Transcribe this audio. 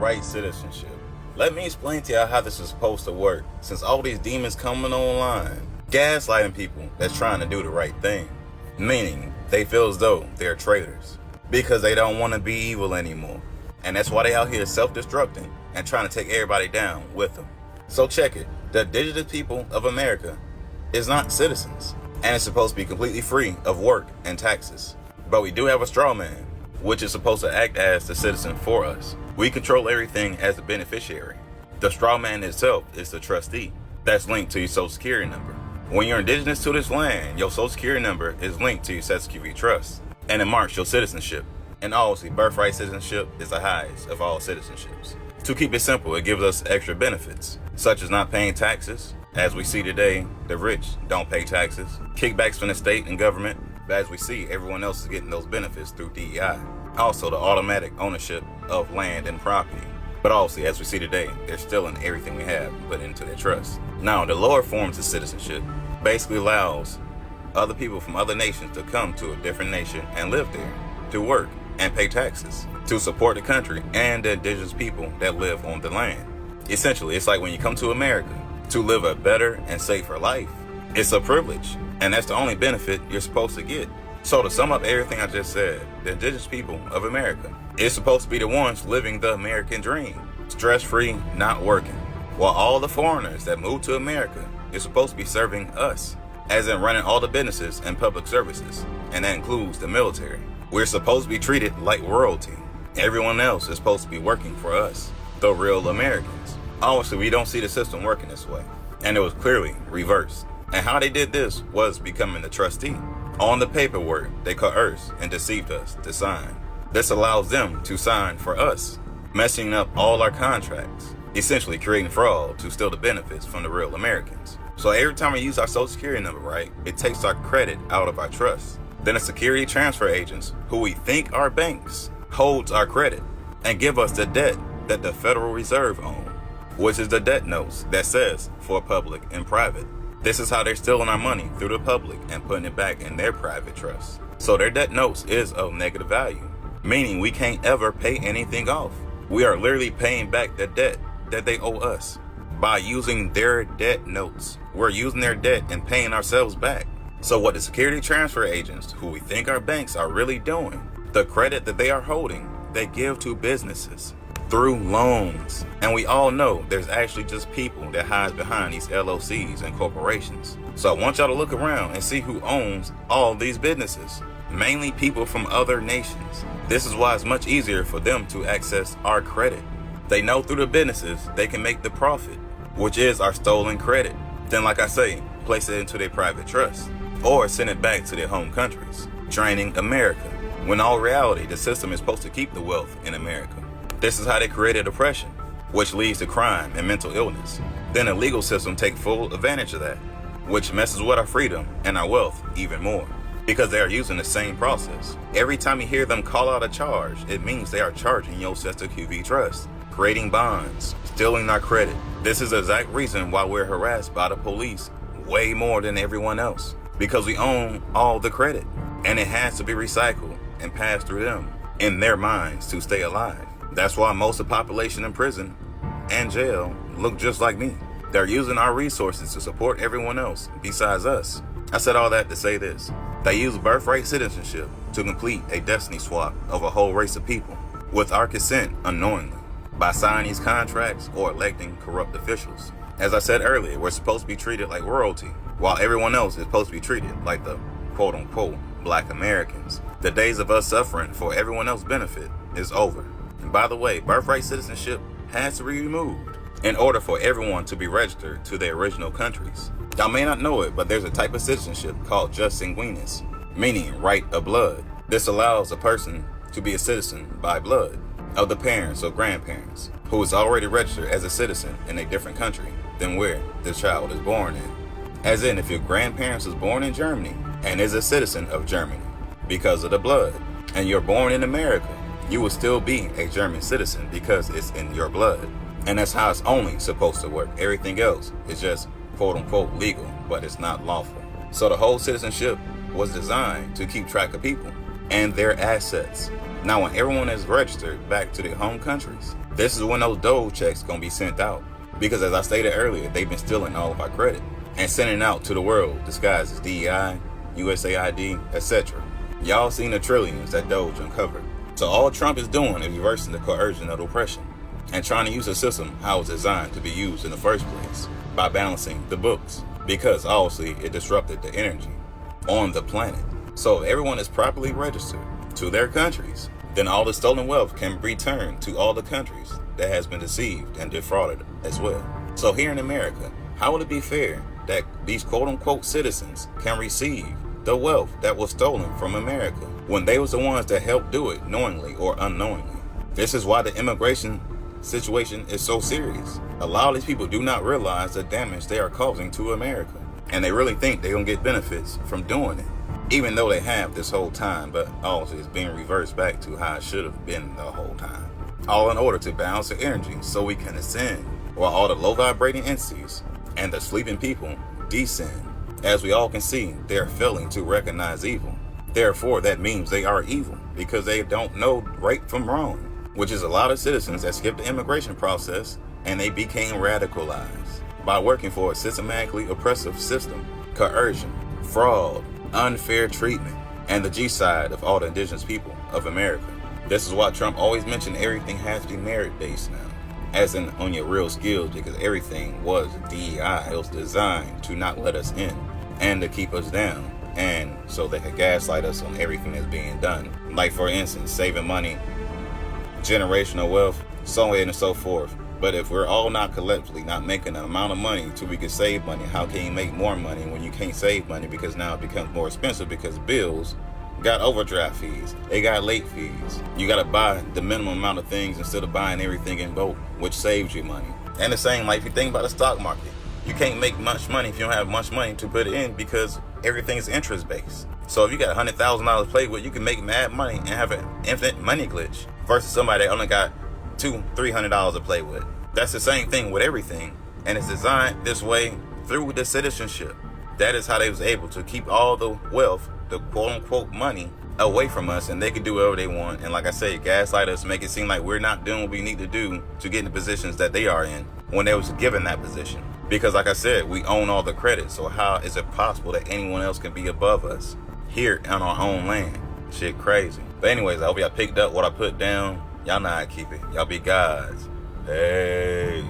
Right citizenship. Let me explain to y'all how this is supposed to work, since all these demons coming online, gaslighting people that's trying to do the right thing, meaning they feel as though they're traitors because they don't want to be evil anymore, and that's why they out here self-destructing and trying to take everybody down with them. So check it, the indigenous people of America is not citizens, and it's supposed to be completely free of work and taxes, but we do have a straw man, which is supposed to act as the citizen for us. We control everything as the beneficiary. The straw man itself is the trustee that's linked to your social security number. When you're indigenous to this land, your social security number is linked to your social security trust, and it marks your citizenship. And obviously, birthright citizenship is the highest of all citizenships. To keep it simple, it gives us extra benefits, such as not paying taxes. As we see today, the rich don't pay taxes, kickbacks from the state and government, but as we see, everyone else is getting those benefits through DEI. Also, the automatic ownership of land and property. But obviously, as we see today, they're stealing everything we have and put into their trust. Now, the lower forms of citizenship basically allows other people from other nations to come to a different nation and live there, to work and pay taxes, to support the country and the indigenous people that live on the land. Essentially, it's like when you come to America to live a better and safer life. It's a privilege, and that's the only benefit you're supposed to get. So to sum up everything I just said, the indigenous people of America is supposed to be the ones living the American dream, stress-free, not working, while all the foreigners that move to America is supposed to be serving us, as in running all the businesses and public services, and that includes the military. We're supposed to be treated like royalty. Everyone else is supposed to be working for us, the real Americans. Obviously, we don't see the system working this way, and it was clearly reversed. And how they did this was becoming the trustee. On the paperwork, they coerced and deceived us to sign. This allows them to sign for us, messing up all our contracts, essentially creating fraud to steal the benefits from the real Americans. So every time we use our social security number, right, it takes our credit out of our trust. Then the security transfer agents, who we think are banks, holds our credit and give us the debt that the Federal Reserve owns, which is the debt notes that says for public and private. This is how they're stealing our money through the public and putting it back in their private trust. So their debt notes is of negative value, meaning we can't ever pay anything off. We are literally paying back the debt that they owe us by using their debt notes. We're using their debt and paying ourselves back. So what the security transfer agents, who we think are banks, are really doing, the credit that they are holding, they give to businesses through loans. And we all know there's actually just people that hide behind these LLCs and corporations. So I want y'all to look around and see who owns all these businesses, mainly people from other nations. This is why it's much easier for them to access our credit. They know through the businesses they can make the profit, which is our stolen credit. Then, like I say, place it into their private trust or send it back to their home countries, draining America, when all reality the system is supposed to keep the wealth in America. This is how they created oppression, which leads to crime and mental illness. Then the legal system takes full advantage of that, which messes with our freedom and our wealth even more, because they are using the same process. Every time you hear them call out a charge, it means they are charging your social security trust, creating bonds, stealing our credit. This is the exact reason why we're harassed by the police way more than everyone else, because we own all the credit, and it has to be recycled and passed through them in their minds to stay alive. That's why most of the population in prison and jail look just like me. They're using our resources to support everyone else besides us. I said all that to say this. They use birthright citizenship to complete a destiny swap of a whole race of people with our consent unknowingly by signing these contracts or electing corrupt officials. As I said earlier, we're supposed to be treated like royalty, while everyone else is supposed to be treated like the quote-unquote Black Americans. The days of us suffering for everyone else's benefit is over. And by the way, birthright citizenship has to be removed in order for everyone to be registered to their original countries. Y'all may not know it, but there's a type of citizenship called jus sanguinis, meaning right of blood. This allows a person to be a citizen by blood of the parents or grandparents who is already registered as a citizen in a different country than where the child is born in. As in, if your grandparents is born in Germany and is a citizen of Germany because of the blood, and you're born in America, you will still be a German citizen because it's in your blood. And that's how it's only supposed to work. Everything else is just quote-unquote legal, but it's not lawful. So the whole citizenship was designed to keep track of people and their assets. Now, when everyone is registered back to their home countries, This is when those Doge checks gonna be sent out. Because as I stated earlier, they've been stealing all of our credit and sending out to the world disguised as DEI, USAID, etc. Y'all seen the trillions that Doge uncovered. So all Trump is doing is reversing the coercion of oppression and trying to use a system how it was designed to be used in the first place by balancing the books, because obviously it disrupted the energy on the planet. So if everyone is properly registered to their countries, then all the stolen wealth can be returned to all the countries that has been deceived and defrauded as well. So here in America, how would it be fair that these quote-unquote citizens can receive the wealth that was stolen from America when they was the ones that helped do it knowingly or unknowingly? This is why the immigration situation is so serious. A lot of these people do not realize the damage they are causing to America, and they really think they're gonna get benefits from doing it, even though they have this whole time. But also it's being reversed back to how it should have been the whole time, all in order to balance the energy so we can ascend, while all the low vibrating entities and the sleeping people descend. As we all can see, they are failing to recognize evil. Therefore, that means they are evil because they don't know right from wrong, which is a lot of citizens that skipped the immigration process and they became radicalized by working for a systematically oppressive system, coercion, fraud, unfair treatment, and the G side of all the indigenous people of America. This is why Trump always mentioned everything has to be merit-based now, as in on your real skills, because everything was DEI. It was designed to not let us in and to keep us down, and so they could gaslight us on everything that's being done. Like for instance, saving money, generational wealth, so on and so forth. But if we're all not collectively not making an amount of money till we can save money, how can you make more money when you can't save money? Because now it becomes more expensive because bills got overdraft fees, they got late fees. You got to buy the minimum amount of things instead of buying everything in bulk, which saves you money. And the same, like if you think about the stock market, you can't make much money if you don't have much money to put in because everything is interest based. So if you got $100,000 to play with, you can make mad money and have an infinite money glitch versus somebody that only got $200-300 to play with. That's the same thing with everything, and it's designed this way through the citizenship. That is how they was able to keep all the wealth, the quote-unquote money, away from us, and they could do whatever they want. And like I said, gaslight us, make it seem like we're not doing what we need to do to get in the positions that they are in when they was given that position. Because like I said, we own all the credit, so how is it possible that anyone else can be above us here on our own land? Shit crazy. But anyways, I hope y'all picked up what I put down. Y'all know how to keep it. Y'all be gods. Hey.